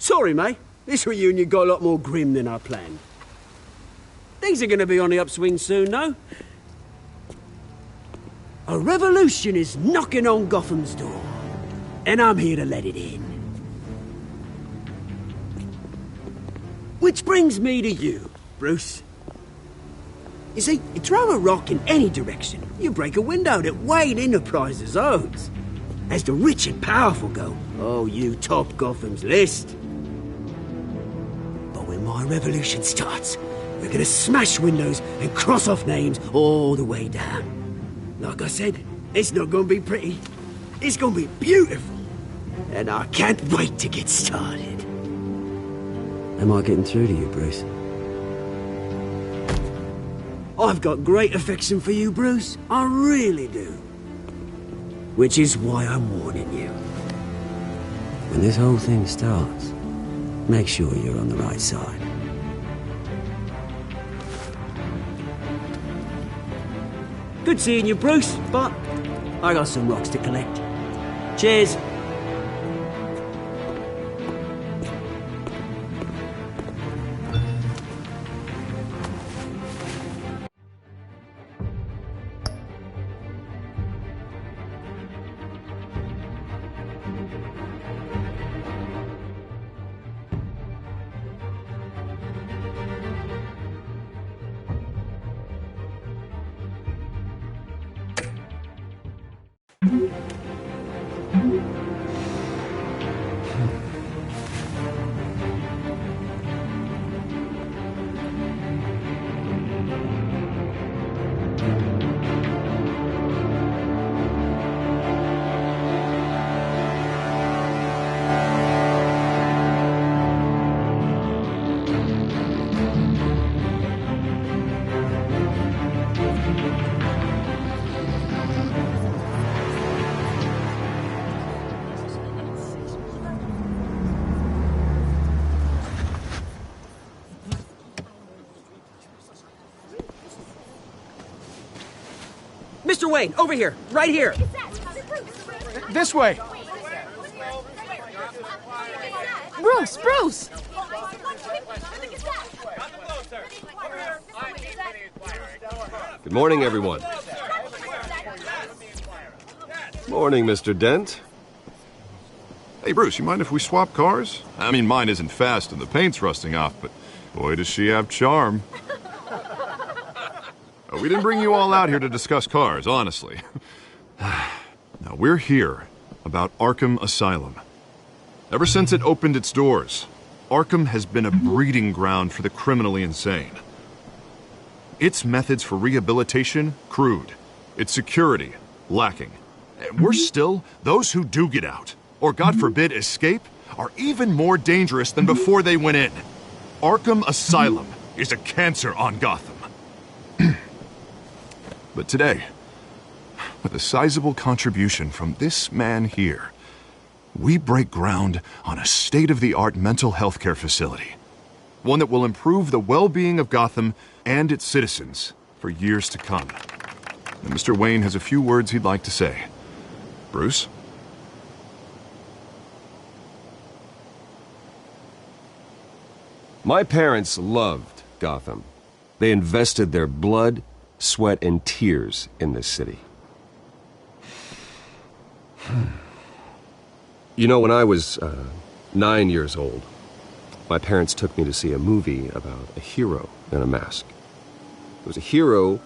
Sorry, mate. This reunion got a lot more grim than I planned. Things are going to be on the upswing soon, though. A revolution is knocking on Gotham's door, and I'm here to let it in. Which brings me to you, Bruce. You see, you throw a rock in any direction, you break a window that Wayne Enterprises owns. As the rich and powerful go, oh, you top Gotham's list. But when my revolution starts, we're gonna smash windows and cross off names all the way down. Like I said, it's not gonna be pretty. It's gonna be beautiful. And I can't wait to get started. Am I getting through to you, Bruce? I've got great affection for you, Bruce. I really do. Which is why I'm warning you. When this whole thing starts, make sure you're on the right side. Good seeing you, Bruce, but I got some rocks to collect. Cheers. Mr. Wayne, over here, right here. This way. Bruce! Good morning, everyone. Morning, Mr. Dent. Hey, Bruce, you mind if we swap cars? I mean, mine isn't fast and the paint's rusting off, but boy, does she have charm. We didn't bring you all out here to discuss cars, honestly. Now, we're here about Arkham Asylum. Ever since it opened its doors, Arkham has been a breeding ground for the criminally insane. Its methods for rehabilitation, crude. Its security, lacking. And worse still, those who do get out, or God forbid escape, are even more dangerous than before they went in. Arkham Asylum is a cancer on Gotham. But today, with a sizable contribution from this man here, we break ground on a state-of-the-art mental health care facility. One that will improve the well-being of Gotham and its citizens for years to come. And Mr. Wayne has a few words he'd like to say. Bruce? My parents loved Gotham. They invested their blood, sweat, and tears in this city. You know, when I was 9 years old, my parents took me to see a movie about a hero in a mask. It was a hero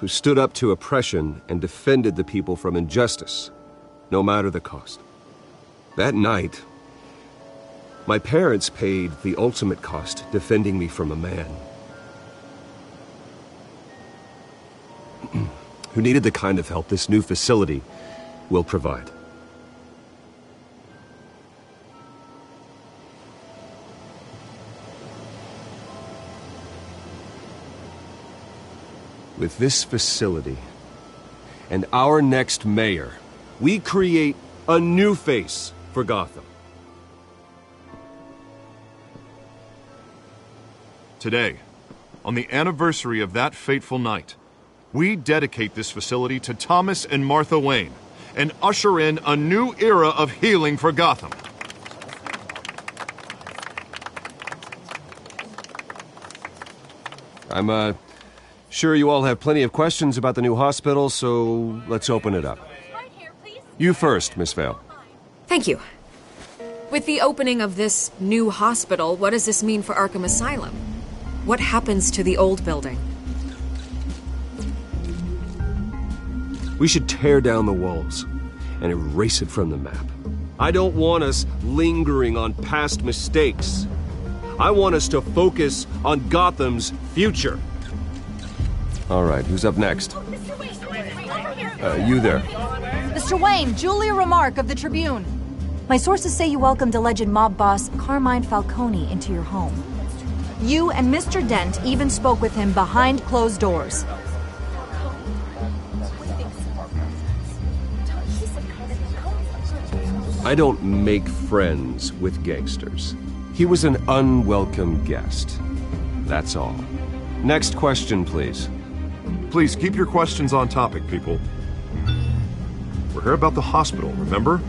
who stood up to oppression and defended the people from injustice, no matter the cost. That night, my parents paid the ultimate cost defending me from a man who needed the kind of help this new facility will provide. With this facility and our next mayor, we create a new face for Gotham. Today, on the anniversary of that fateful night, we dedicate this facility to Thomas and Martha Wayne and usher in a new era of healing for Gotham. I'm, sure you all have plenty of questions about the new hospital, so let's open it up. You first, Miss Vale. Thank you. With the opening of this new hospital, what does this mean for Arkham Asylum? What happens to the old building? We should tear down the walls and erase it from the map. I don't want us lingering on past mistakes. I want us to focus on Gotham's future. All right, who's up next? You there. Mr. Wayne, Julia Remark of the Tribune. My sources say you welcomed alleged mob boss Carmine Falcone into your home. You and Mr. Dent even spoke with him behind closed doors. I don't make friends with gangsters. He was an unwelcome guest. That's all. Next question, please. Please keep your questions on topic, people. We're here about the hospital, remember?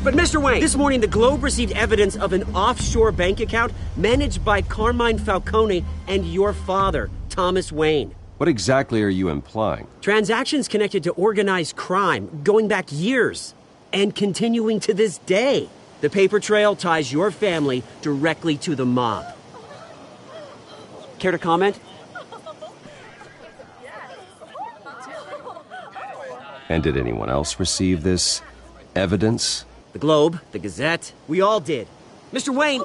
But Mr. Wayne, this morning the Globe received evidence of an offshore bank account managed by Carmine Falcone and your father, Thomas Wayne. What exactly are you implying? Transactions connected to organized crime, going back years, and continuing to this day. The paper trail ties your family directly to the mob. Care to comment? And did anyone else receive this evidence? The Globe, the Gazette, we all did. Mr. Wayne,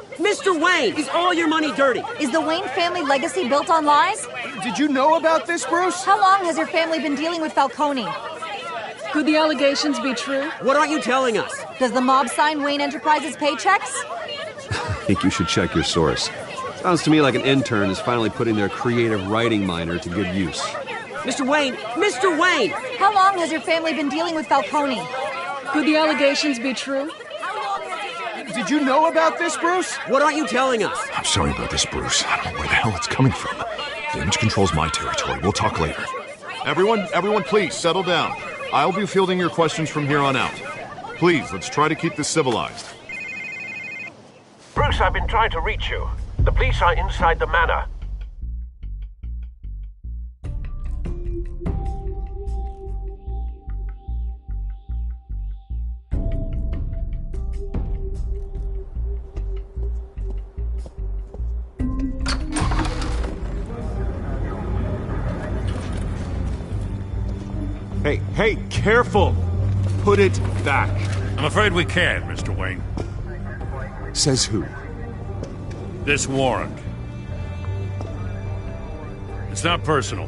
is all your money dirty? Is the Wayne family legacy built on lies? Did you know about this, Bruce? How long has your family been dealing with Falcone? Could the allegations be true? What aren't you telling us? Does the mob sign Wayne Enterprises paychecks? I think you should check your source. Sounds to me like an intern is finally putting their creative writing minor to good use. Mr. Wayne! How long has your family been dealing with Falcone? Could the allegations be true? Did you know about this, Bruce? What aren't you telling us? I'm sorry about this, Bruce. I don't know where the hell it's coming from. Damage control's my territory. We'll talk later. Everyone, please, settle down. I'll be fielding your questions from here on out. Please, let's try to keep this civilized. Bruce, I've been trying to reach you. The police are inside the manor. Hey, careful! Put it back. I'm afraid we can't, Mr. Wayne. Says who? This warrant. It's not personal.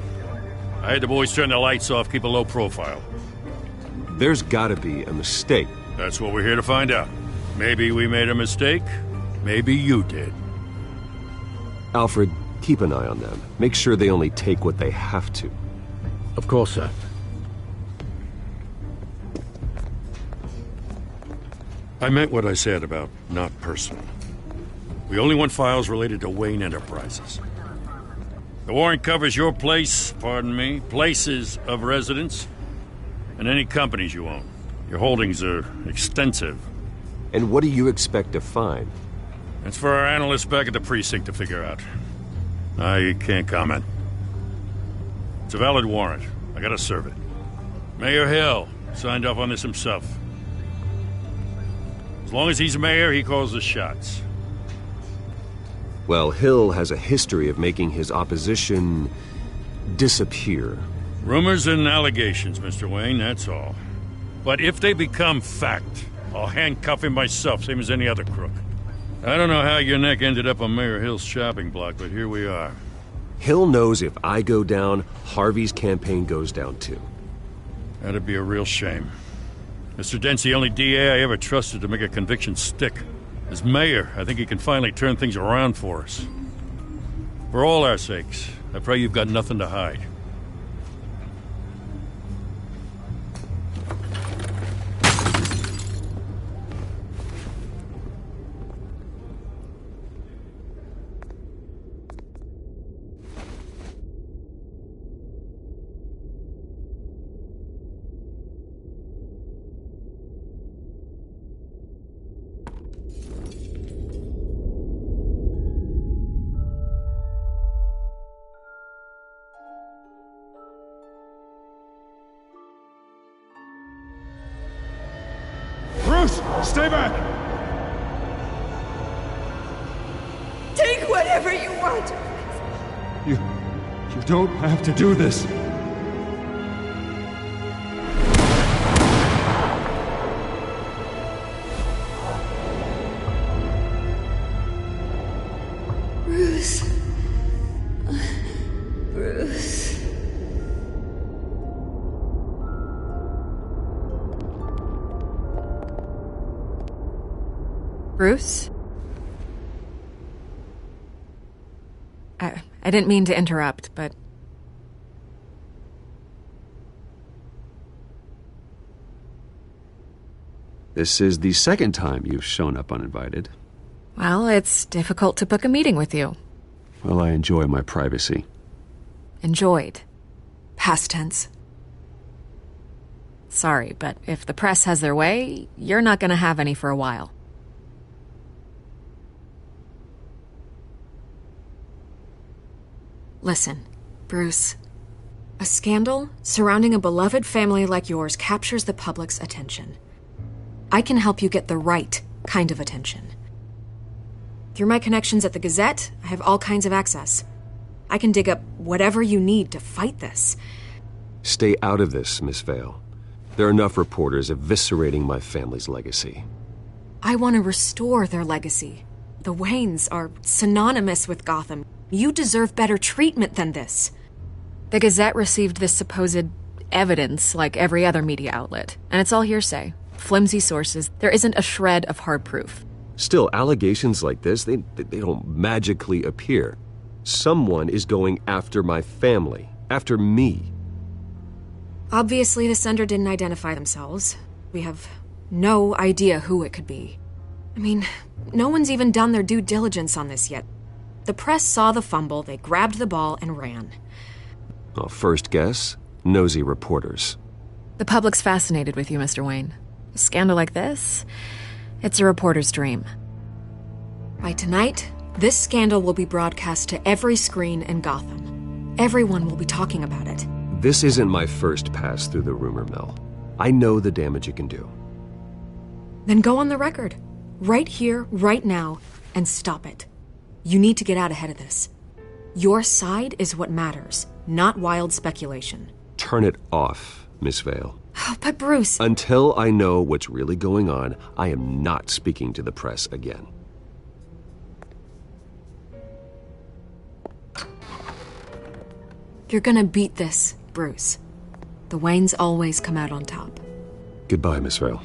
I had the boys turn the lights off, keep a low profile. There's gotta be a mistake. That's what we're here to find out. Maybe we made a mistake. Maybe you did. Alfred, keep an eye on them. Make sure they only take what they have to. Of course, sir. I meant what I said about not personal. We only want files related to Wayne Enterprises. The warrant covers your place, places of residence, and any companies you own. Your holdings are extensive. And what do you expect to find? That's for our analysts back at the precinct to figure out. I can't comment. It's a valid warrant. I gotta serve it. Mayor Hill signed off on this himself. As long as he's mayor, he calls the shots. Well, Hill has a history of making his opposition disappear. Rumors and allegations, Mr. Wayne, that's all. But if they become fact, I'll handcuff him myself, same as any other crook. I don't know how your neck ended up on Mayor Hill's shopping block, but here we are. Hill knows if I go down, Harvey's campaign goes down too. That'd be a real shame. Mr. Dent's the only DA I ever trusted to make a conviction stick. As mayor, I think he can finally turn things around for us. For all our sakes, I pray you've got nothing to hide. Bruce, stay back! Take whatever you want. You don't have to do this. Bruce. Bruce. Bruce? I didn't mean to interrupt, but... This is the second time you've shown up uninvited. Well, it's difficult to book a meeting with you. Well, I enjoy my privacy. Enjoyed. Past tense. Sorry, but if the press has their way, you're not gonna have any for a while. Listen, Bruce. A scandal surrounding a beloved family like yours captures the public's attention. I can help you get the right kind of attention. Through my connections at the Gazette, I have all kinds of access. I can dig up whatever you need to fight this. Stay out of this, Miss Vale. There are enough reporters eviscerating my family's legacy. I want to restore their legacy. The Waynes are synonymous with Gotham. You deserve better treatment than this. The Gazette received this supposed evidence like every other media outlet, and it's all hearsay. Flimsy sources. There isn't a shred of hard proof. Still, allegations like this, they don't magically appear. Someone is going after my family, after me. Obviously, the sender didn't identify themselves. We have no idea who it could be. I mean, no one's even done their due diligence on this yet. The press saw the fumble, they grabbed the ball and ran. Well, first guess, nosy reporters. The public's fascinated with you, Mr. Wayne. A scandal like this, it's a reporter's dream. By tonight, this scandal will be broadcast to every screen in Gotham. Everyone will be talking about it. This isn't my first pass through the rumor mill. I know the damage it can do. Then go on the record. Right here, right now, and stop it. You need to get out ahead of this. Your side is what matters, not wild speculation. Turn it off, Miss Vale. Oh, but Bruce... Until I know what's really going on, I am not speaking to the press again. You're gonna beat this, Bruce. The Waynes always come out on top. Goodbye, Miss Vale.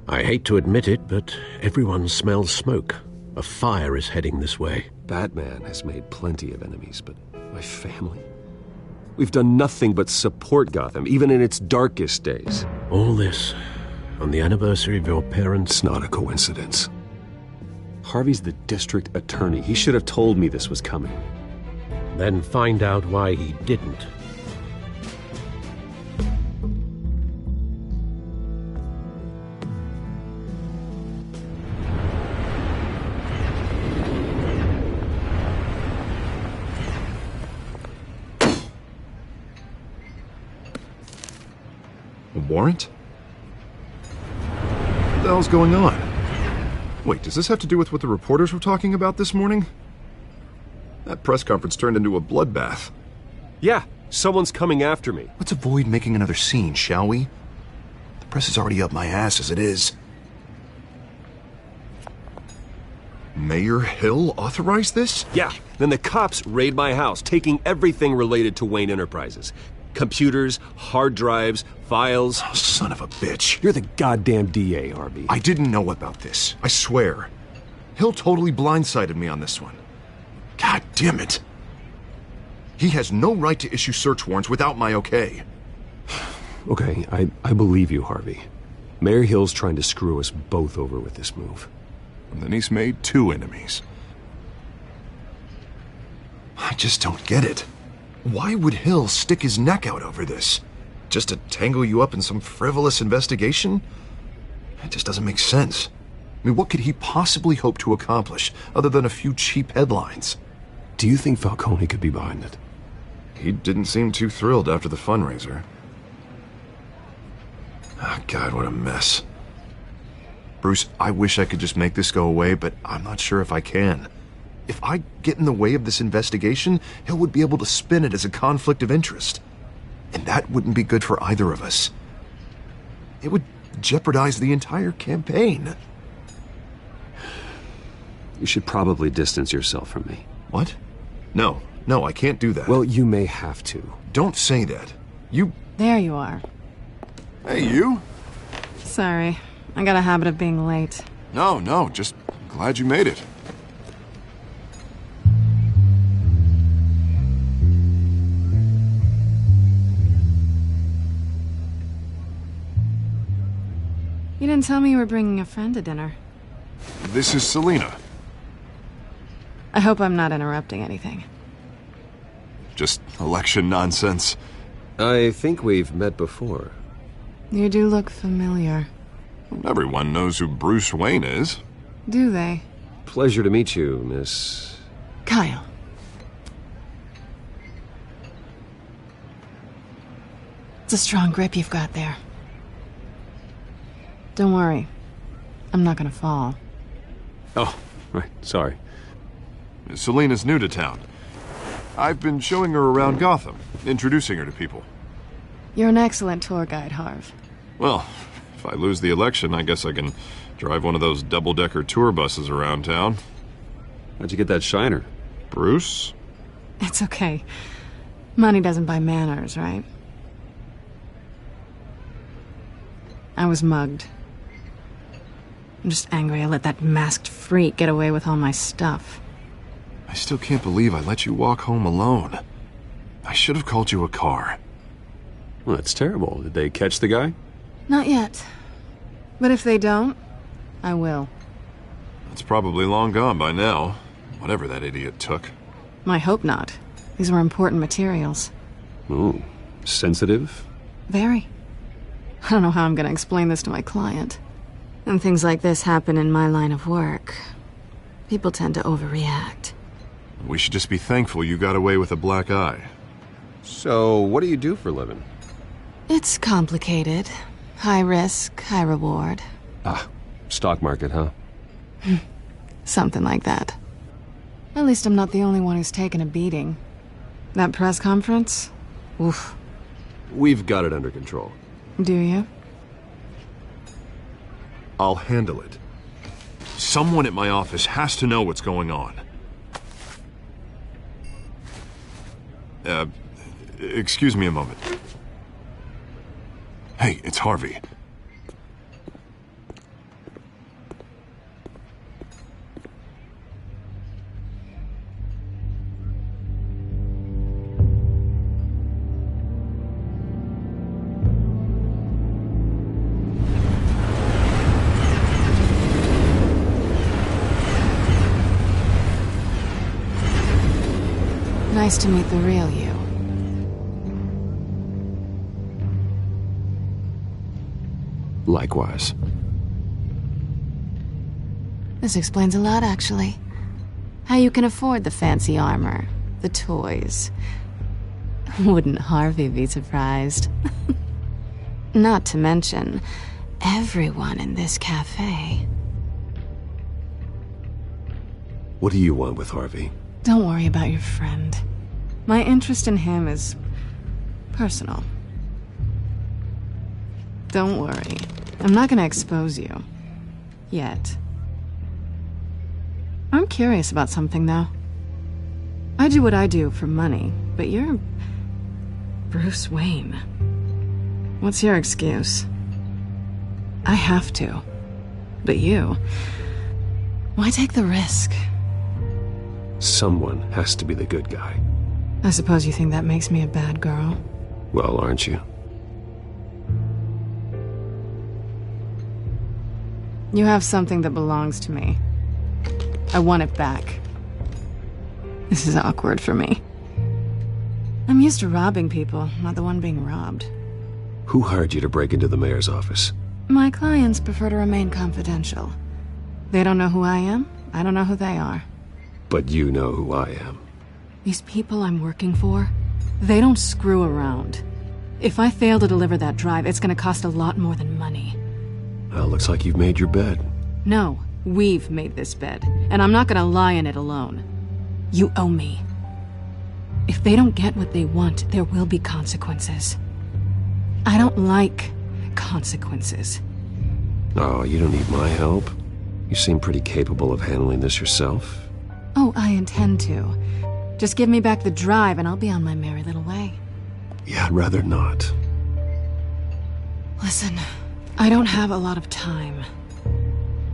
I hate to admit it, but everyone smells smoke. A fire is heading this way. Batman has made plenty of enemies, but my family? We've done nothing but support Gotham, even in its darkest days. All this on the anniversary of your parents'... It's not a coincidence. Harvey's the district attorney. He should have told me this was coming. Then find out why he didn't. A warrant? What the hell's going on? Wait, does this have to do with what the reporters were talking about this morning? That press conference turned into a bloodbath. Yeah, someone's coming after me. Let's avoid making another scene, shall we? The press is already up my ass as it is. Mayor Hill authorized this? Yeah, then the cops raid my house, taking everything related to Wayne Enterprises. Computers, hard drives, files. Oh, son of a bitch. You're the goddamn DA, Harvey. I didn't know about this. I swear. Hill totally blindsided me on this one. God damn it. He has no right to issue search warrants without my okay. Okay, I believe you, Harvey. Mayor Hill's trying to screw us both over with this move. And then he's made two enemies. I just don't get it. Why would Hill stick his neck out over this? Just to tangle you up in some frivolous investigation? It just doesn't make sense. I mean, what could he possibly hope to accomplish other than a few cheap headlines? Do you think Falcone could be behind it? He didn't seem too thrilled after the fundraiser. Oh, God, what a mess. Bruce, I wish I could just make this go away, but I'm not sure if I can. If I get in the way of this investigation, Hill would be able to spin it as a conflict of interest. And that wouldn't be good for either of us. It would jeopardize the entire campaign. You should probably distance yourself from me. What? No, I can't do that. Well, you may have to. Don't say that. You... There you are. Hey, you? Sorry. I got a habit of being late. No, just glad you made it. You didn't tell me you were bringing a friend to dinner. This is Selena. I hope I'm not interrupting anything. Just election nonsense. I think we've met before. You do look familiar. Everyone knows who Bruce Wayne is. Do they? Pleasure to meet you, Miss... Kyle. It's a strong grip you've got there. Don't worry. I'm not gonna fall. Oh, right. Sorry. Selena's new to town. I've been showing her around Gotham, introducing her to people. You're an excellent tour guide, Harv. Well, if I lose the election, I guess I can drive one of those double-decker tour buses around town. How'd you get that shiner? Bruce? It's okay. Money doesn't buy manners, right? I was mugged. I'm just angry I let that masked freak get away with all my stuff. I still can't believe I let you walk home alone. I should have called you a car. Well, that's terrible. Did they catch the guy? Not yet. But if they don't, I will. It's probably long gone by now, whatever that idiot took. I hope not. These were important materials. Ooh, sensitive? Very. I don't know how I'm going to explain this to my client. And things like this happen in my line of work. People tend to overreact. We should just be thankful you got away with a black eye. So, what do you do for a living? It's complicated. High risk, high reward. Ah, stock market, huh? Something like that. At least I'm not the only one who's taken a beating. That press conference? Oof. We've got it under control. Do you? I'll handle it. Someone at my office has to know what's going on. Excuse me a moment. Hey, it's Harvey. Nice to meet the real you. Likewise. This explains a lot, actually. How you can afford the fancy armor, the toys. Wouldn't Harvey be surprised? Not to mention, everyone in this cafe. What do you want with Harvey? Don't worry about your friend. My interest in him is personal. Don't worry. I'm not gonna expose you. Yet. I'm curious about something, though. I do what I do for money, but you're... Bruce Wayne. What's your excuse? I have to. But you... Why take the risk? Someone has to be the good guy. I suppose you think that makes me a bad girl? Well, aren't you? You have something that belongs to me. I want it back. This is awkward for me. I'm used to robbing people, not the one being robbed. Who hired you to break into the mayor's office? My clients prefer to remain confidential. They don't know who I am, I don't know who they are. But you know who I am. These people I'm working for, they don't screw around. If I fail to deliver that drive, it's gonna cost a lot more than money. Well, looks like you've made your bed. No, we've made this bed, and I'm not gonna lie in it alone. You owe me. If they don't get what they want, there will be consequences. I don't like consequences. Oh, you don't need my help. You seem pretty capable of handling this yourself. Oh, I intend to. Just give me back the drive and I'll be on my merry little way. Yeah, I'd rather not. Listen, I don't have a lot of time.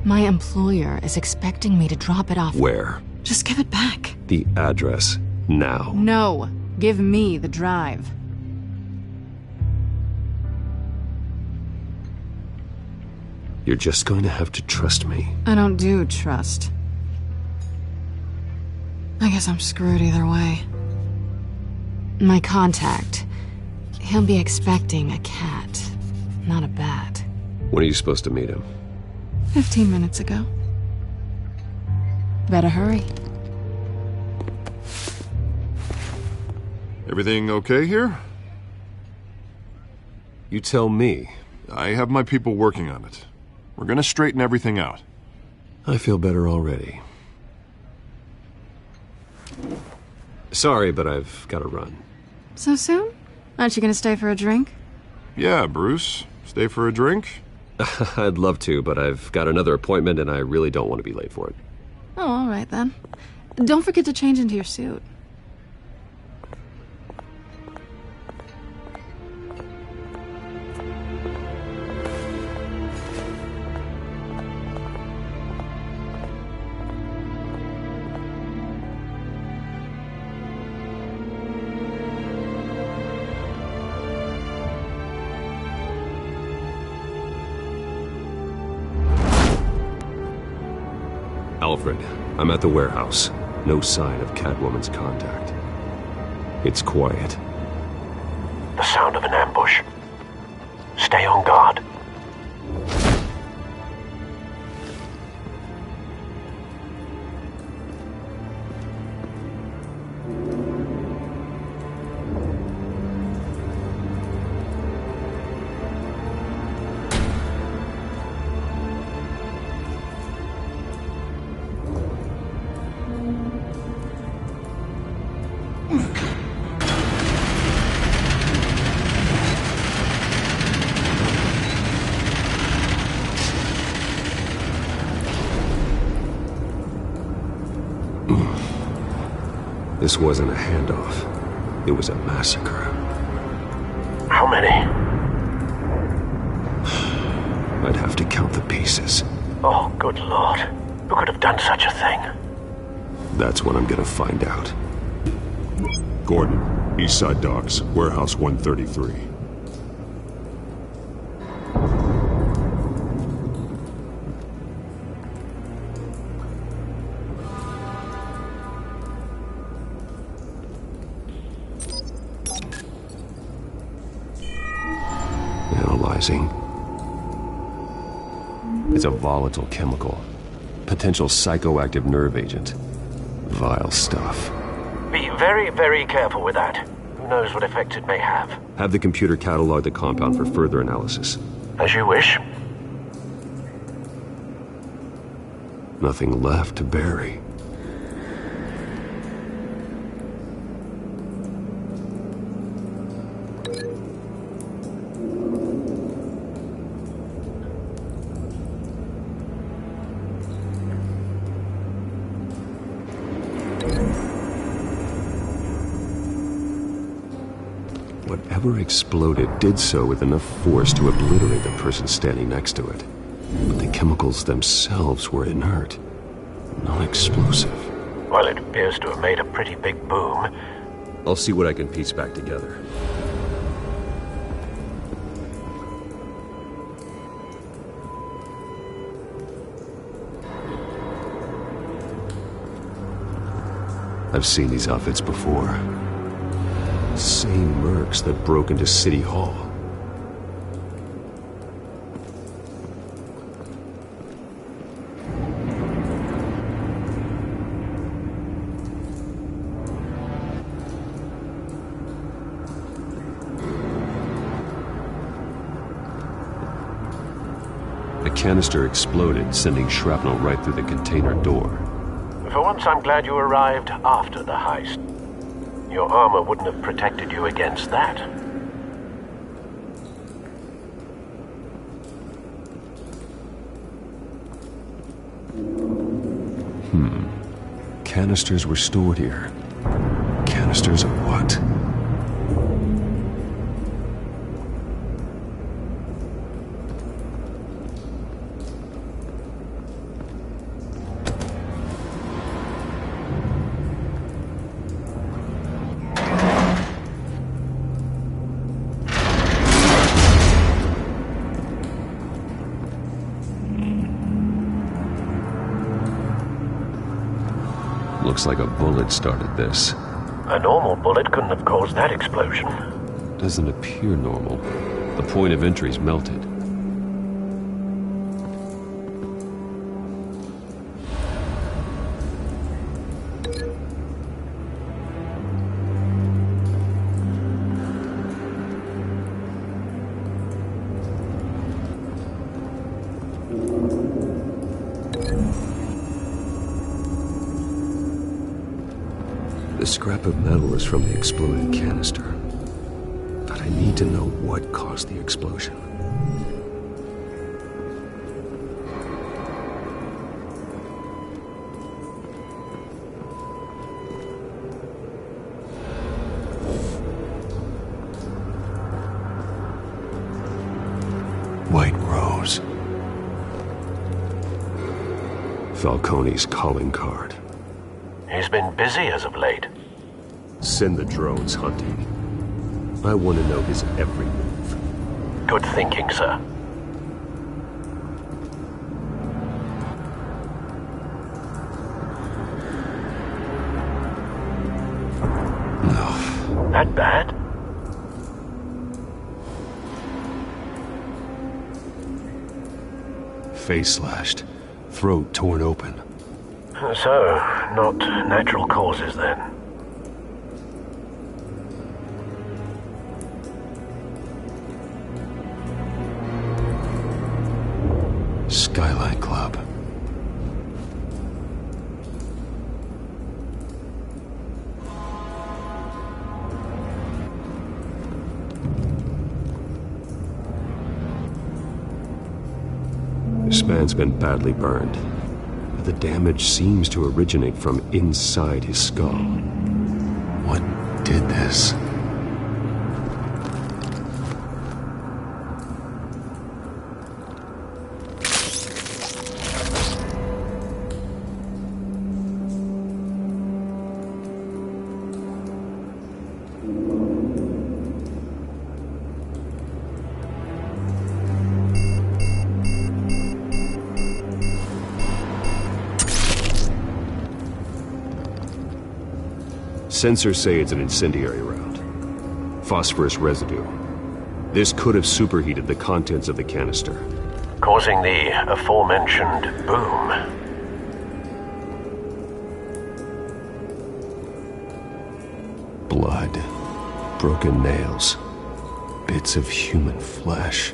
My employer is expecting me to drop it off. Where? Just give it back. The address, now. No, give me the drive. You're just going to have to trust me. I don't do trust. I guess I'm screwed either way. My contact, he'll be expecting a cat, not a bat. When are you supposed to meet him? 15 minutes ago. Better hurry. Everything okay here? You tell me. I have my people working on it. We're gonna straighten everything out. I feel better already. Sorry, but I've got to run. So soon? Aren't you gonna stay for a drink? Yeah, Bruce. Stay for a drink? I'd love to, but I've got another appointment and I really don't want to be late for it. Oh, all right then. Don't forget to change into your suit. Alfred, I'm at the warehouse. No sign of Catwoman's contact. It's quiet. The sound of an ambush. Stay on guard. This wasn't a handoff. It was a massacre. How many? I'd have to count the pieces. Oh, good Lord. Who could have done such a thing? That's what I'm gonna find out. Gordon, Eastside Docks, Warehouse 133. Analyzing. It's a volatile chemical. Potential psychoactive nerve agent. Vile stuff. Be very, very careful with that. Who knows what effect it may have. Have the computer catalog the compound for further analysis. As you wish. Nothing left to bury. Whatever exploded did so with enough force to obliterate the person standing next to it. But the chemicals themselves were inert, non-explosive. Well, it appears to have made a pretty big boom. I'll see what I can piece back together. I've seen these outfits before. Same mercs that broke into City Hall. A canister exploded, sending shrapnel right through the container door. For once, I'm glad you arrived after the heist. Your armor wouldn't have protected you against that. Canisters were stored here. Canisters of what? Looks like a bullet started this. A normal bullet couldn't have caused that explosion. Doesn't appear normal. The point of entry's melted. The scrap of metal is from the exploded canister. But I need to know what caused the explosion. White Rose. Falcone's calling card. He's been busy as of late. Send the drones hunting. I want to know his every move. Good thinking, sir. No. That bad? Face slashed. Throat torn open. So, not natural causes then. Skyline Club. This man's been badly burned. The damage seems to originate from inside his skull. What did this? Sensors say it's an incendiary round. Phosphorus residue. This could have superheated the contents of the canister, causing the aforementioned boom. Blood. Broken nails. Bits of human flesh.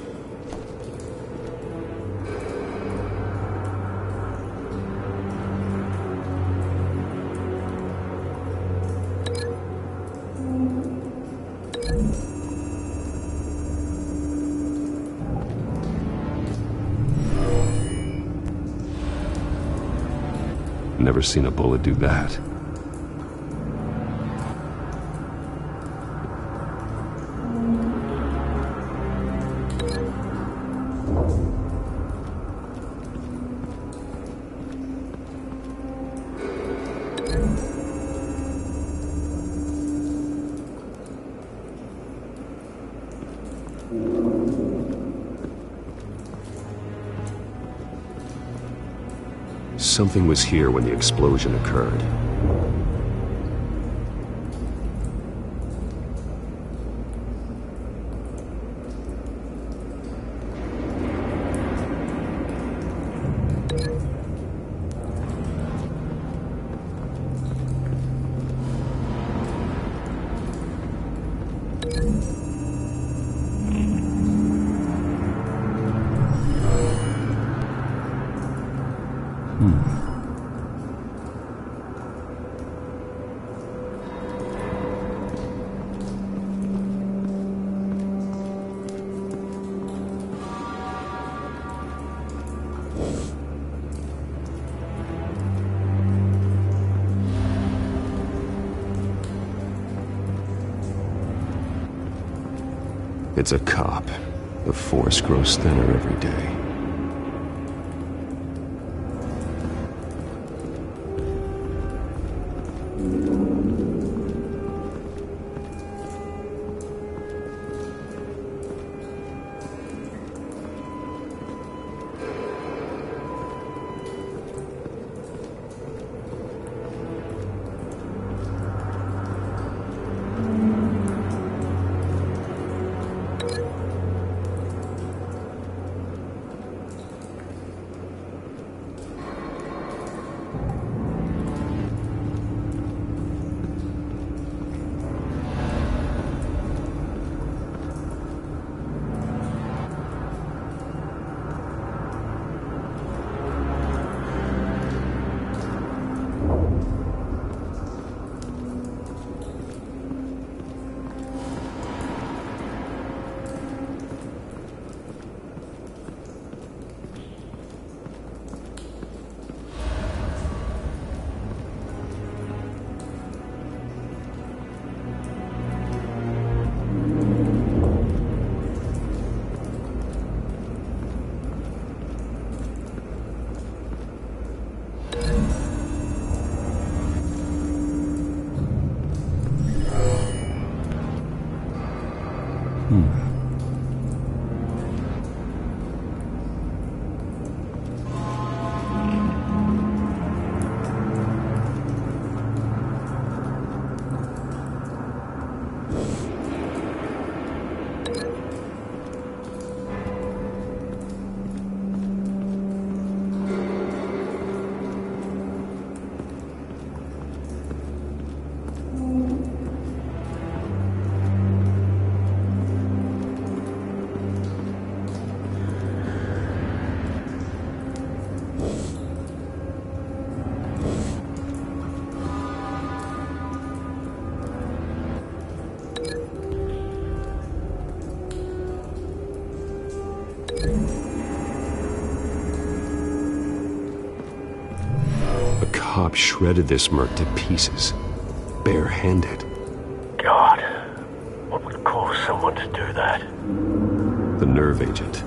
Never seen a bullet do that. Something was here when the explosion occurred. It's a cop. The force grows thinner every day. A cop shredded this merc to pieces, barehanded. God, what would cause someone to do that? The nerve agent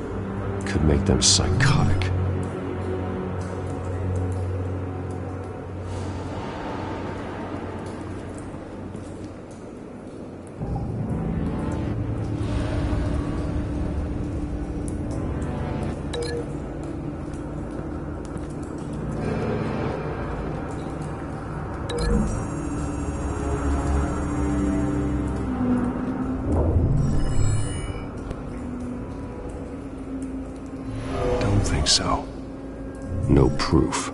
could make them psychotic. So, no proof.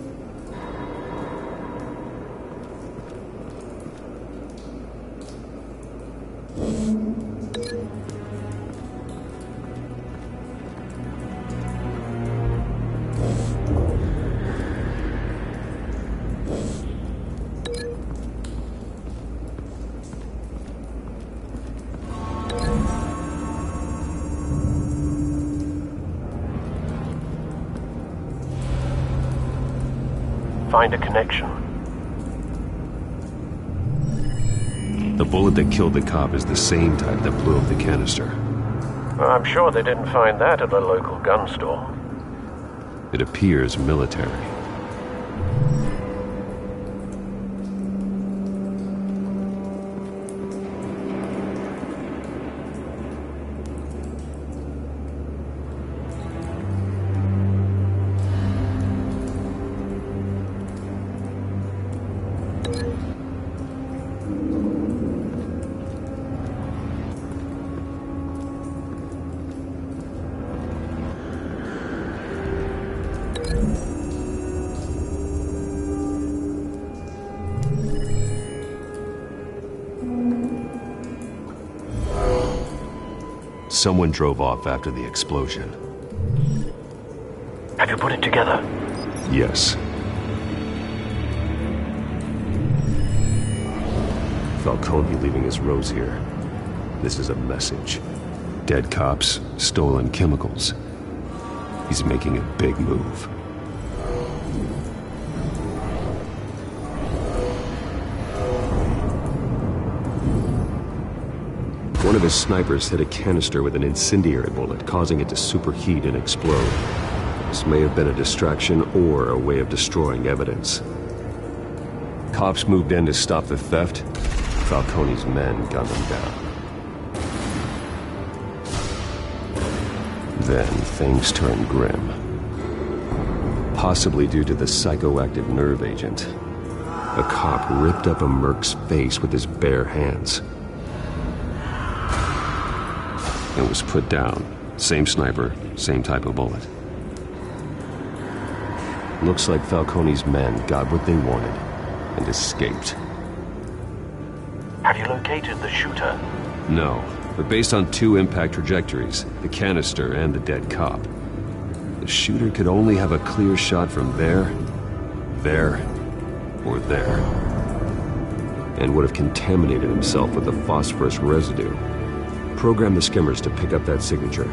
Find a connection. The bullet that killed the cop is the same type that blew up the canister. I'm sure they didn't find that at a local gun store. It appears military. Someone drove off after the explosion. Have you put it together? Yes. Falcone leaving his rose here. This is a message. Dead cops, stolen chemicals. He's making a big move. One of his snipers hit a canister with an incendiary bullet, causing it to superheat and explode. This may have been a distraction or a way of destroying evidence. Cops moved in to stop the theft. Falcone's men gunned them down. Then things turned grim. Possibly due to the psychoactive nerve agent. A cop ripped up a merc's face with his bare hands. And was put down. Same sniper, same type of bullet. Looks like Falcone's men got what they wanted and escaped. Have you located the shooter? No, but based on 2 impact trajectories, the canister and the dead cop, the shooter could only have a clear shot from there, or there, and would have contaminated himself with the phosphorus residue. Program the skimmers to pick up that signature.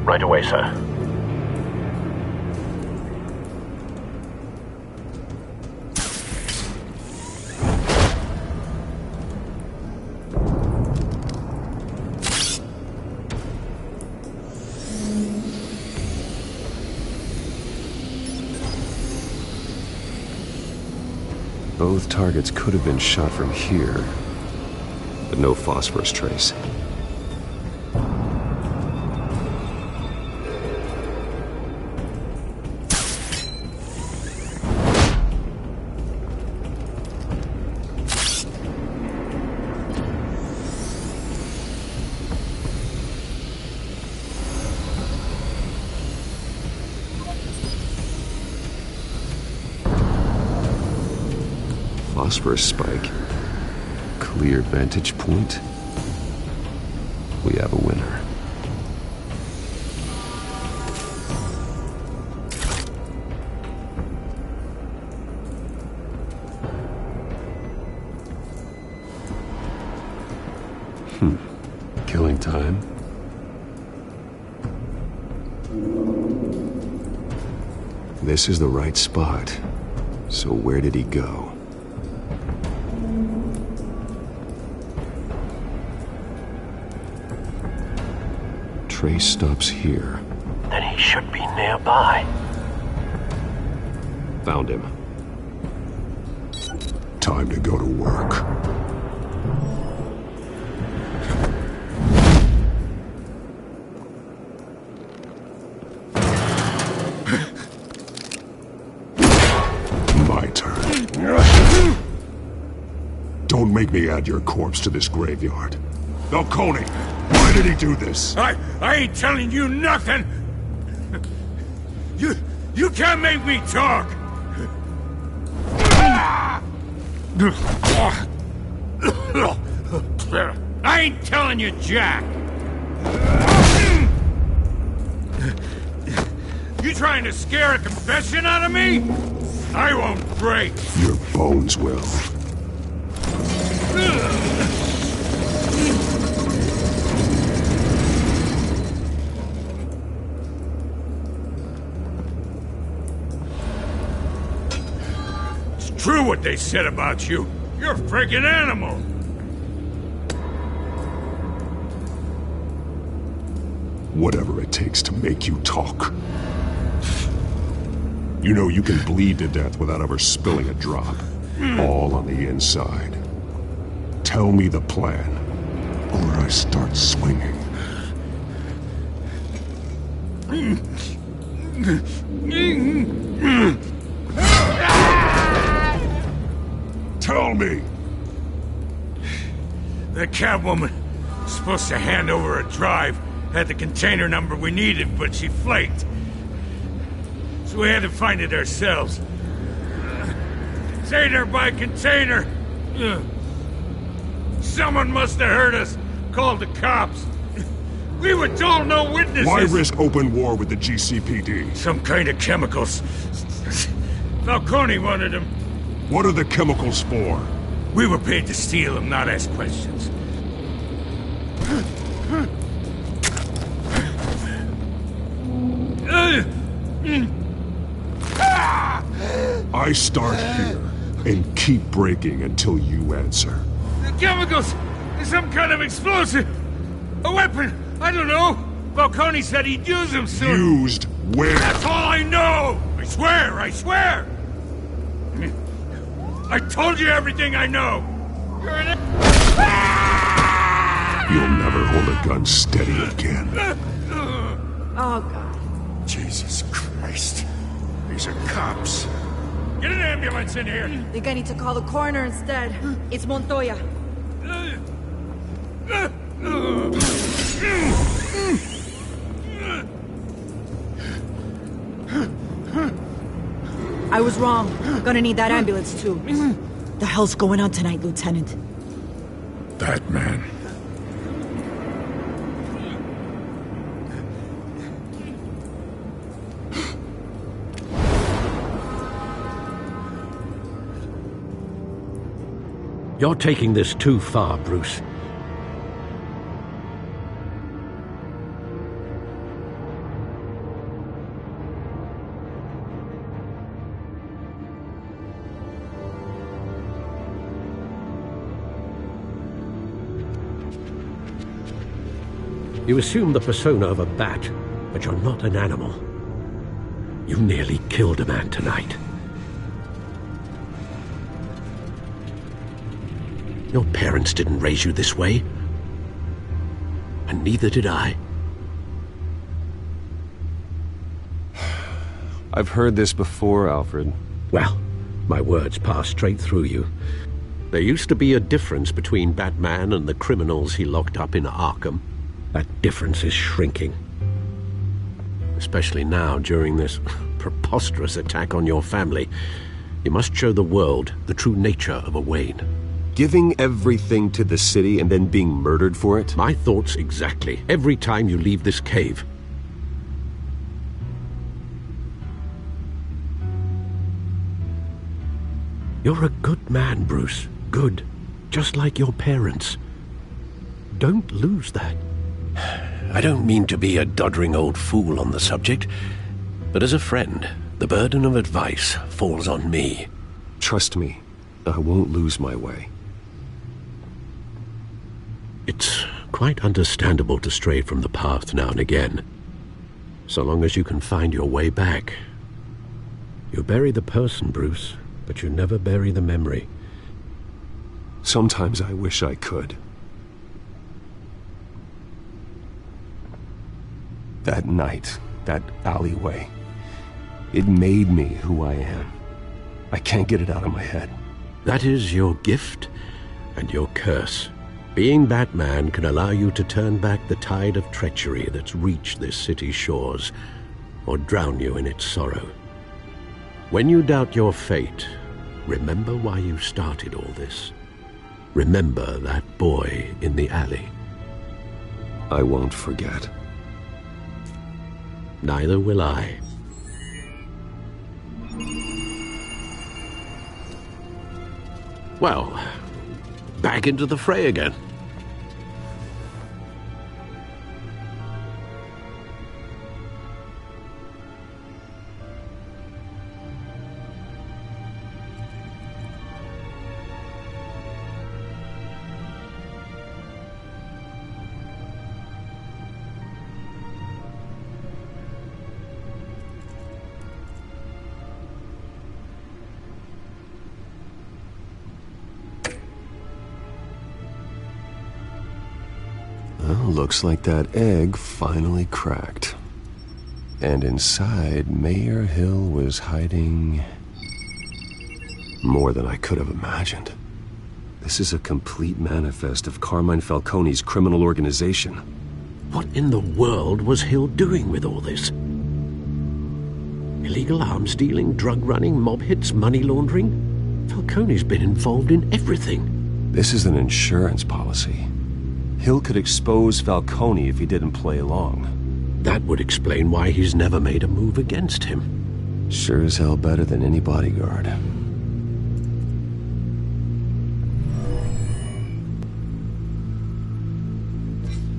Right away, sir. Both targets could have been shot from here, but no phosphorus trace. Phosphorus spike. Clear vantage point. We have a winner. Killing time. This is the right spot. So where did he go? Trace stops here. Then he should be nearby. Found him. Time to go to work. My turn. Don't make me add your corpse to this graveyard. Falcone! Why did he do this? I ain't telling you nothing! You can't make me talk! I ain't telling you jack! You trying to scare a confession out of me? I won't break! Your bones will. True what they said about you. You're a freaking animal. Whatever it takes to make you talk. You know you can bleed to death without ever spilling a drop. All on the inside. Tell me the plan, or I start swinging. Tell me! The Catwoman was supposed to hand over a drive, had the container number we needed, but she flaked. So we had to find it ourselves. Container by container. Someone must have heard us, called the cops. We were told no witnesses. Why risk open war with the GCPD? Some kind of chemicals. Falcone wanted them. What are the chemicals for? We were paid to steal them, not ask questions. I start here and keep breaking until you answer. The chemicals! Some kind of explosive! A weapon! I don't know! Falcone said he'd use them soon! Used where? That's all I know! I swear! I swear! I told you everything I know! You're an... You'll never hold a gun steady again. Oh, God. Jesus Christ. These are cops. Get an ambulance in here! Think I need to call the coroner instead. It's Montoya. I was wrong. Gonna need that ambulance, too. The hell's going on tonight, Lieutenant? That man. You're taking this too far, Bruce. You assume the persona of a bat, but you're not an animal. You nearly killed a man tonight. Your parents didn't raise you this way. And neither did I. I've heard this before, Alfred. Well, my words pass straight through you. There used to be a difference between Batman and the criminals he locked up in Arkham. That difference is shrinking. Especially now, during this preposterous attack on your family. You must show the world the true nature of a Wayne. Giving everything to the city and then being murdered for it? My thoughts exactly. Every time you leave this cave. You're a good man, Bruce. Good. Just like your parents. Don't lose that. I don't mean to be a doddering old fool on the subject, but as a friend, the burden of advice falls on me. Trust me, I won't lose my way. It's quite understandable to stray from the path now and again, so long as you can find your way back. You bury the person, Bruce, but you never bury the memory. Sometimes I wish I could. That night, that alleyway, it made me who I am. I can't get it out of my head. That is your gift and your curse. Being Batman can allow you to turn back the tide of treachery that's reached this city's shores, or drown you in its sorrow. When you doubt your fate, remember why you started all this. Remember that boy in the alley. I won't forget. Neither will I. Well, back into the fray again. Looks like that egg finally cracked. And inside, Mayor Hill was hiding more than I could have imagined. This is a complete manifest of Carmine Falcone's criminal organization. What in the world was Hill doing with all this? Illegal arms dealing, drug running, mob hits, money laundering? Falcone's been involved in everything. This is an insurance policy. Hill could expose Falcone if he didn't play along. That would explain why he's never made a move against him. Sure as hell better than any bodyguard.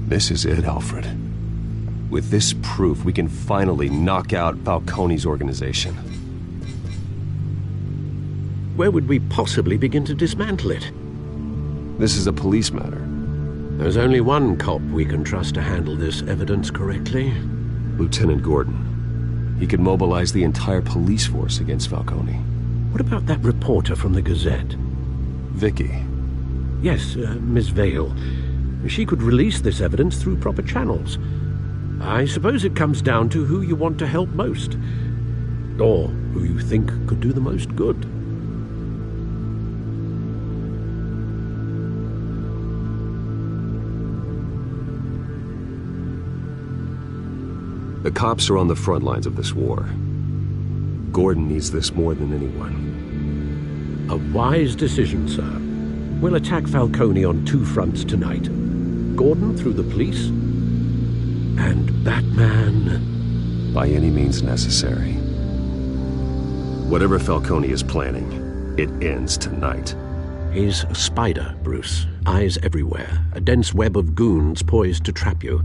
This is it, Alfred. With this proof, we can finally knock out Falcone's organization. Where would we possibly begin to dismantle it? This is a police matter. There's only one cop we can trust to handle this evidence correctly. Lieutenant Gordon. He could mobilize the entire police force against Falcone. What about that reporter from the Gazette? Vicky. Yes, Miss Vale. She could release this evidence through proper channels. I suppose it comes down to who you want to help most. Or who you think could do the most good. The cops are on the front lines of this war. Gordon needs this more than anyone. A wise decision, sir. We'll attack Falcone on two fronts tonight. Gordon through the police, and Batman... by any means necessary. Whatever Falcone is planning, it ends tonight. He's a spider, Bruce. Eyes everywhere. A dense web of goons poised to trap you.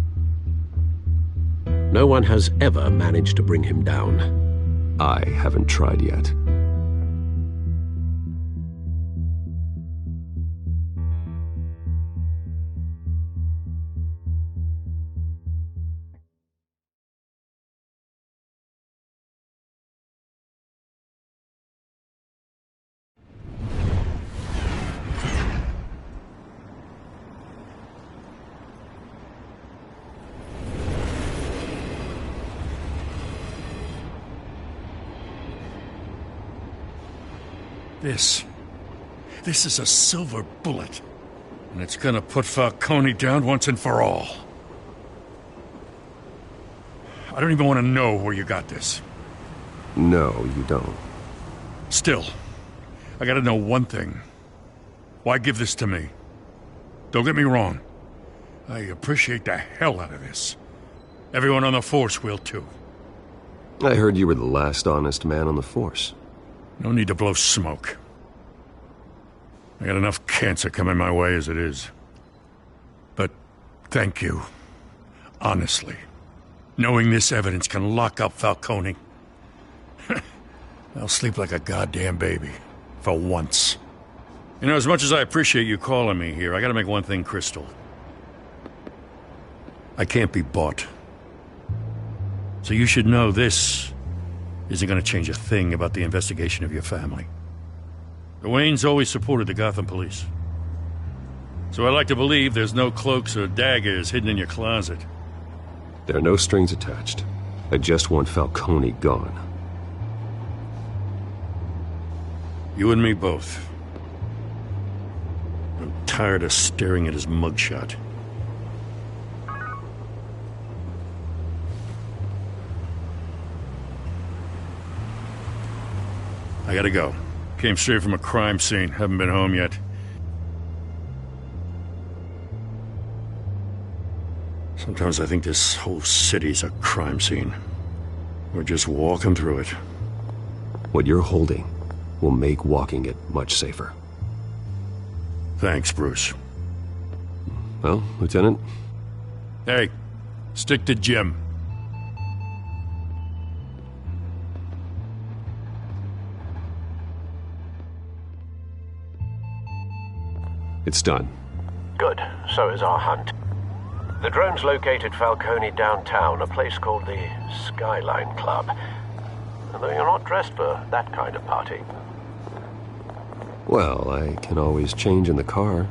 No one has ever managed to bring him down. I haven't tried yet. This is a silver bullet, and it's gonna put Falcone down once and for all. I don't even want to know where you got this. No, you don't. Still, I gotta know one thing. Why give this to me? Don't get me wrong. I appreciate the hell out of this. Everyone on the Force will too. I heard you were the last honest man on the Force. No need to blow smoke. I got enough cancer coming my way as it is. But thank you. Honestly. Knowing this evidence can lock up Falcone. I'll sleep like a goddamn baby. For once. You know, as much as I appreciate you calling me here, I gotta make one thing crystal. I can't be bought. So you should know this isn't gonna change a thing about the investigation of your family. The Waynes always supported the Gotham police. So I like to believe there's no cloaks or daggers hidden in your closet. There are no strings attached. I just want Falcone gone. You and me both. I'm tired of staring at his mugshot. I gotta go. Came straight from a crime scene. Haven't been home yet. Sometimes I think this whole city's a crime scene. We're just walking through it. What you're holding will make walking it much safer. Thanks, Bruce. Well, Lieutenant? Hey, stick to Jim. It's done. Good. So is our hunt. The drones located Falcone downtown, a place called the Skyline Club. Although you're not dressed for that kind of party. Well, I can always change in the car.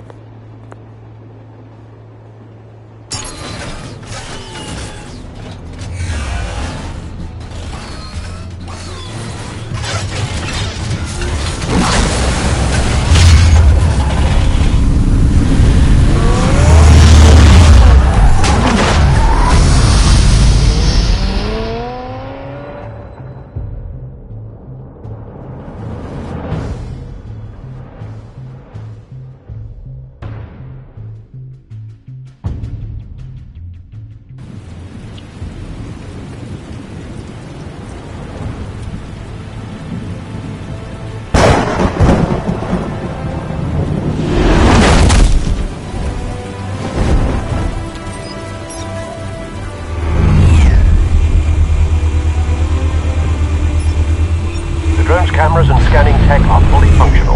Cameras and scanning tech are fully functional.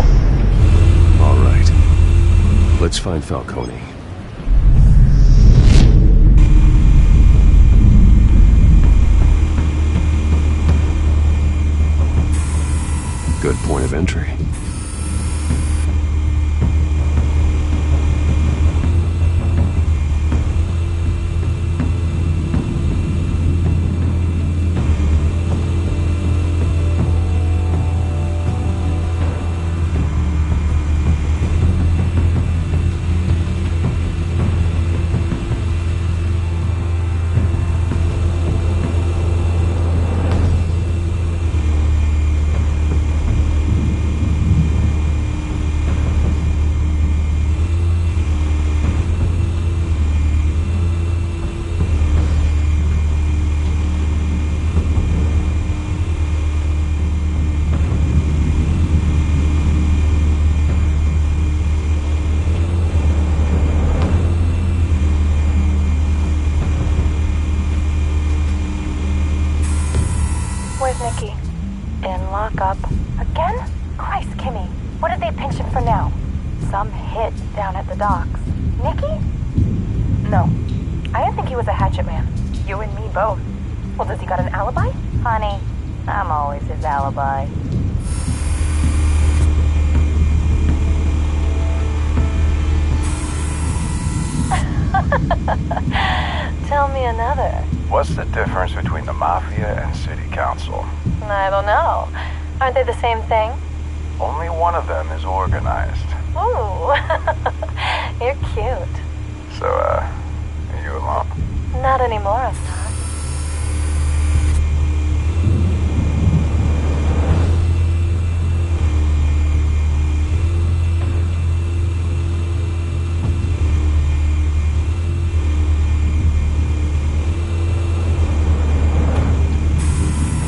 All right. Let's find Falcone. Good point of entry. Where's Nikki? In lockup. Again? Christ, Kimmy. What did they pinch him for now? Some hit down at the docks. Nikki? No. I didn't think he was a hatchet man. You and me both. Well, does he got an alibi? Honey, I'm always his alibi. Tell me another. What's the difference between the Mafia and City Council? I don't know. Aren't they the same thing? Only one of them is organized. Ooh. You're cute. So, are you alone? Not anymore, I'm not.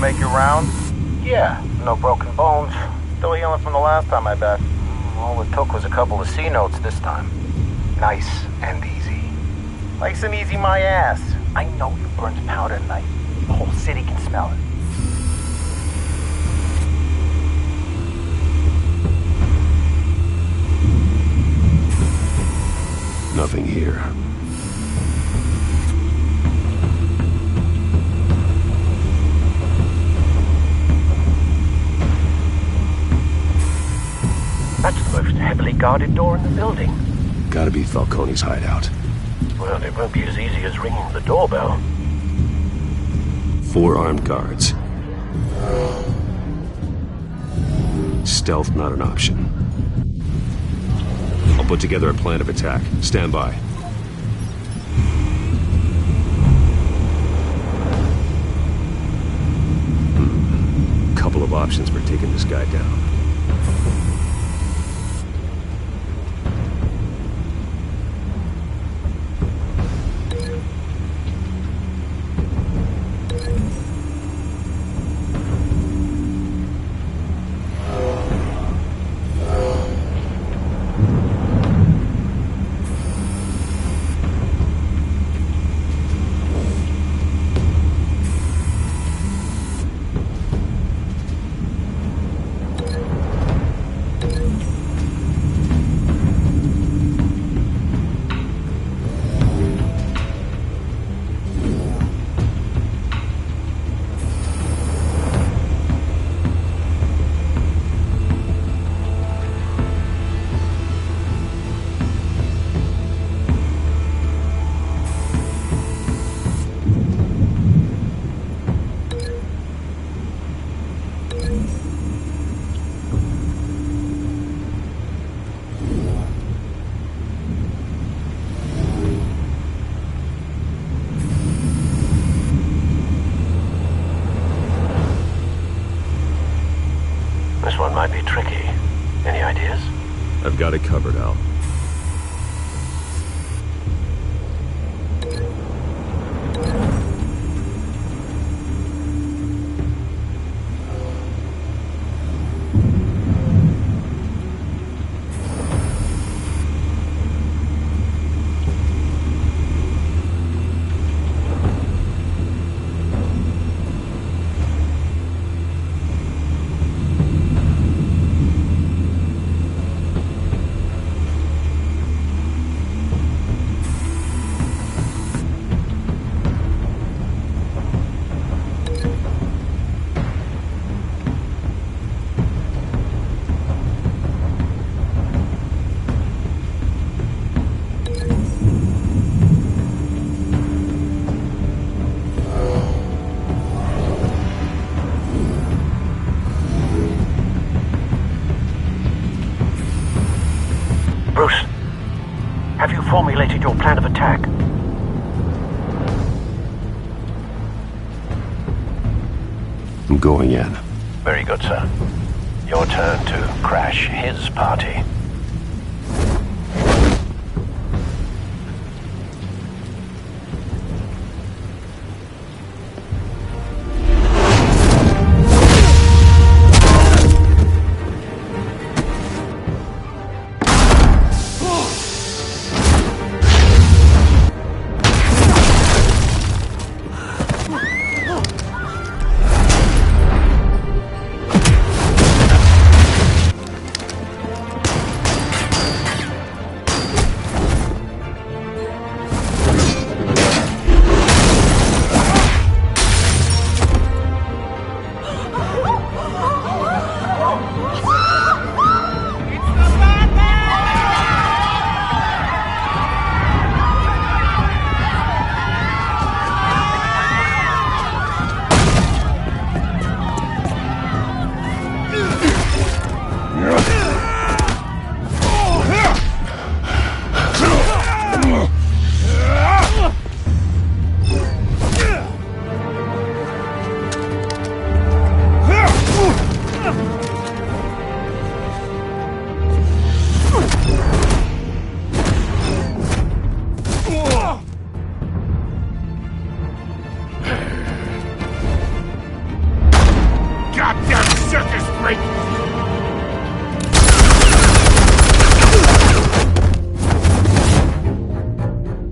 Make your round? Yeah, no broken bones. Still healing from the last time, I bet. All it took was a couple of C notes this time. Nice and easy. Nice and easy, my ass. I know you burned powder at night. The whole city can smell it. Nothing here. That's the most heavily guarded door in the building. Gotta be Falcone's hideout. Well, it won't be as easy as ringing the doorbell. 4 armed guards. Stealth not an option. I'll put together a plan of attack. Stand by. Couple of options for taking this guy down. This one might be tricky. Any ideas? I've got it covered, Al. formulated your plan of attack? I'm going in. Very good, sir. Your turn to crash his party.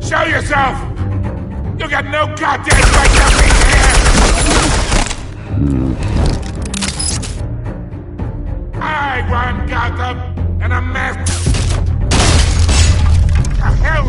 Show yourself! You got no goddamn right to be here! I run Gotham, and a mess. The hell?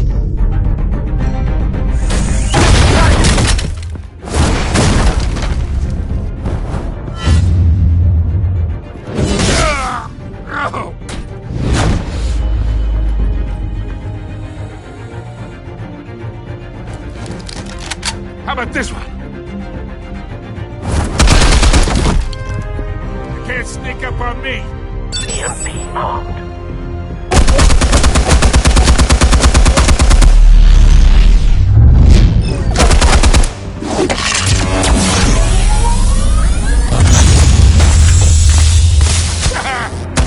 How about this one? You can't sneak up on me. EMP armed.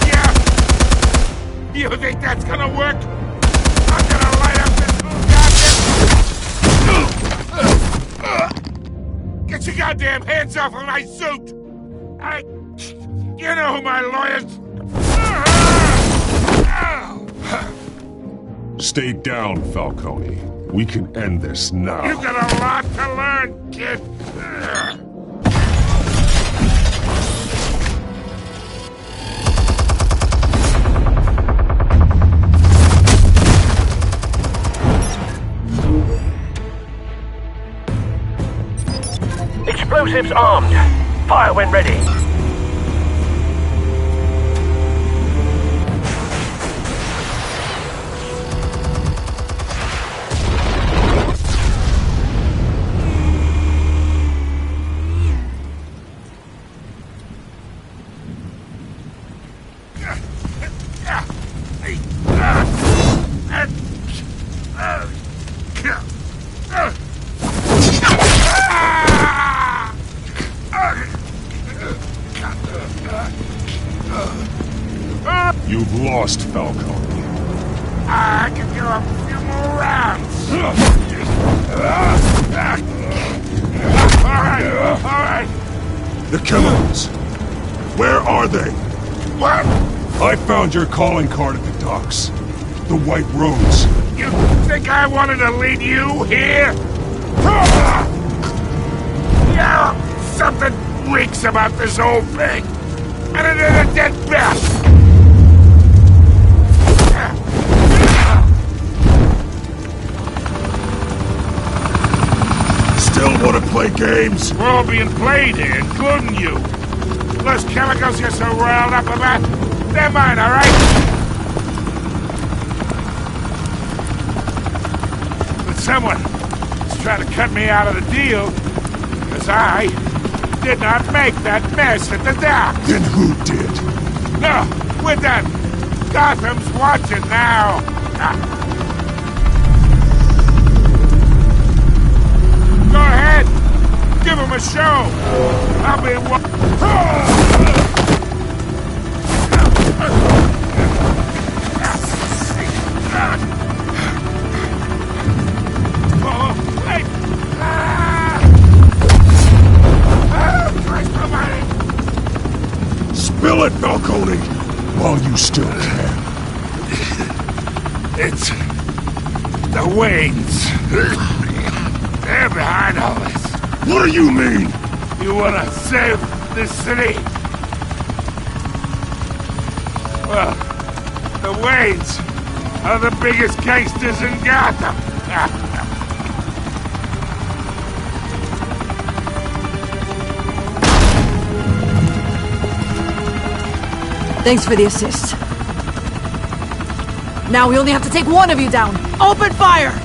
Yeah. You think that's gonna work? I'm gonna light up this whole goddamn... Get your goddamn hands off of my suit! You know who my lawyers... Stay down, Falcone. We can end this now. You got a lot to learn, kid. Explosives armed. Fire when ready. You've lost, Falcone. I can do a few more rounds. All right. The criminals. Where are they? What? I found your calling card at the docks. The White Rose. You think I wanted to lead you here? Yeah, something reeks about this whole thing. And it is a dead best. Still want to play games? We're all being played here, including you. Those chemicals you're so riled up about, they're mine, all right? But someone is trying to cut me out of the deal because I did not make that mess at the dock. Then who did? No, we're done. Gotham's watching now. show! I've been Spill it, Falcone, while you still can. It's the Waynes. They're behind all this. What do you mean? You wanna save this city? Well, the Waynes are the biggest gangsters in Gotham. Thanks for the assist. Now we only have to take one of you down. Open fire!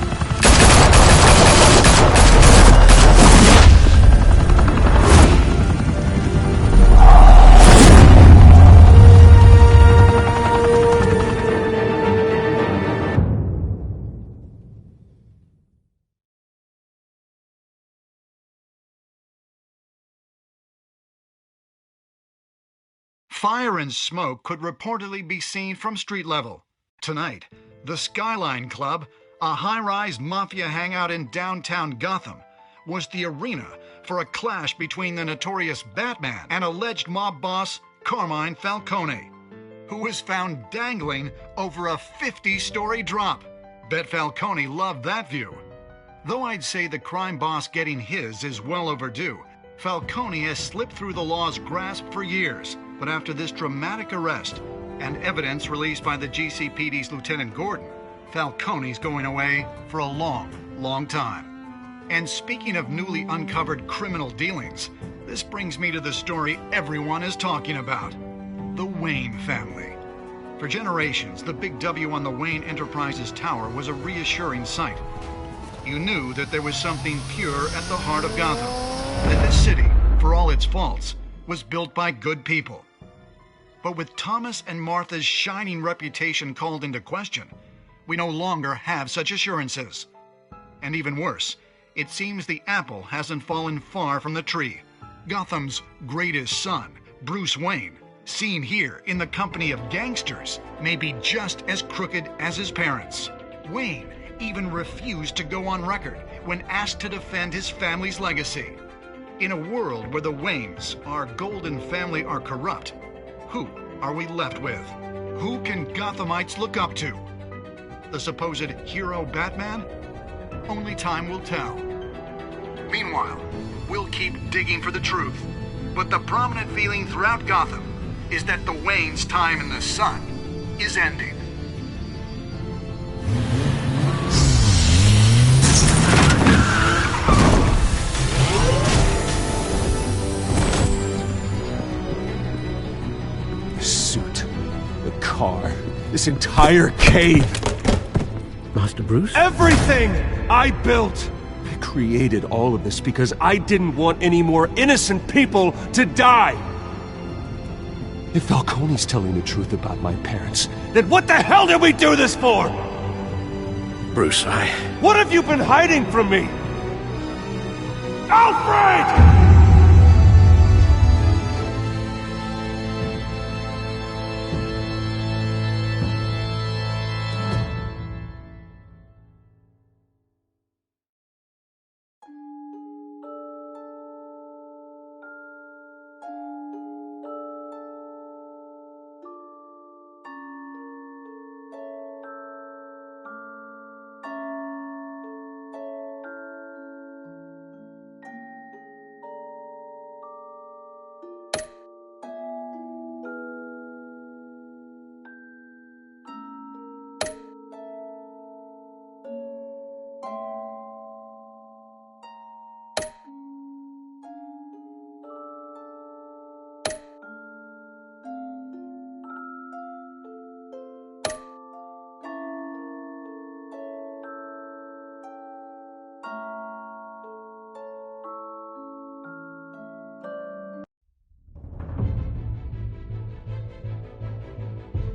Fire and smoke could reportedly be seen from street level. Tonight, the Skyline Club, a high-rise mafia hangout in downtown Gotham, was the arena for a clash between the notorious Batman and alleged mob boss Carmine Falcone, who was found dangling over a 50-story drop. Bet Falcone loved that view. Though I'd say the crime boss getting his is well overdue, Falcone has slipped through the law's grasp for years. But after this dramatic arrest and evidence released by the GCPD's Lieutenant Gordon, Falcone's going away for a long, long time. And speaking of newly uncovered criminal dealings, this brings me to the story everyone is talking about: the Wayne family. For generations, the big W on the Wayne Enterprises Tower was a reassuring sight. You knew that there was something pure at the heart of Gotham, that this city, for all its faults, was built by good people. But with Thomas and Martha's shining reputation called into question, we no longer have such assurances. And even worse, it seems the apple hasn't fallen far from the tree. Gotham's greatest son, Bruce Wayne, seen here in the company of gangsters, may be just as crooked as his parents. Wayne even refused to go on record when asked to defend his family's legacy. In a world where the Waynes, our golden family, are corrupt, who are we left with? Who can Gothamites look up to? The supposed hero Batman? Only time will tell. Meanwhile, we'll keep digging for the truth. But the prominent feeling throughout Gotham is that the Waynes' time in the sun is ending. Car, this entire cave. Master Bruce? Everything I built! I created all of this because I didn't want any more innocent people to die! If Falcone's telling the truth about my parents, then what the hell did we do this for? Bruce, What have you been hiding from me? Alfred!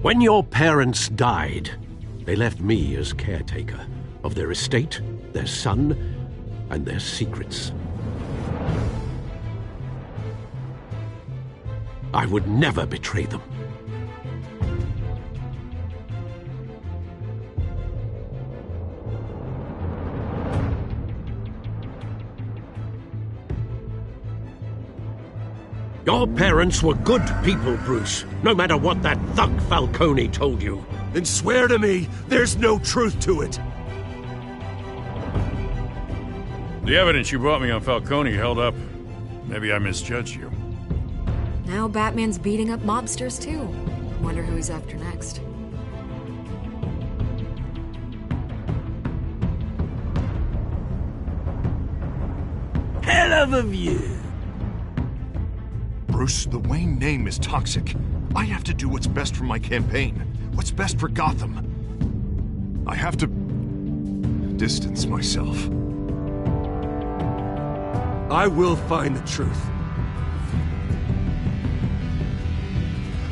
When your parents died, they left me as caretaker of their estate, their son, and their secrets. I would never betray them. Your parents were good people, Bruce, no matter what that thug Falcone told you. Then swear to me there's no truth to it. The evidence you brought me on Falcone held up. Maybe I misjudged you. Now Batman's beating up mobsters, too. Wonder who he's after next. Hell of a view. Bruce, the Wayne name is toxic. I have to do what's best for my campaign. What's best for Gotham. I have to distance myself. I will find the truth.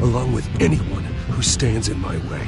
Along with anyone who stands in my way.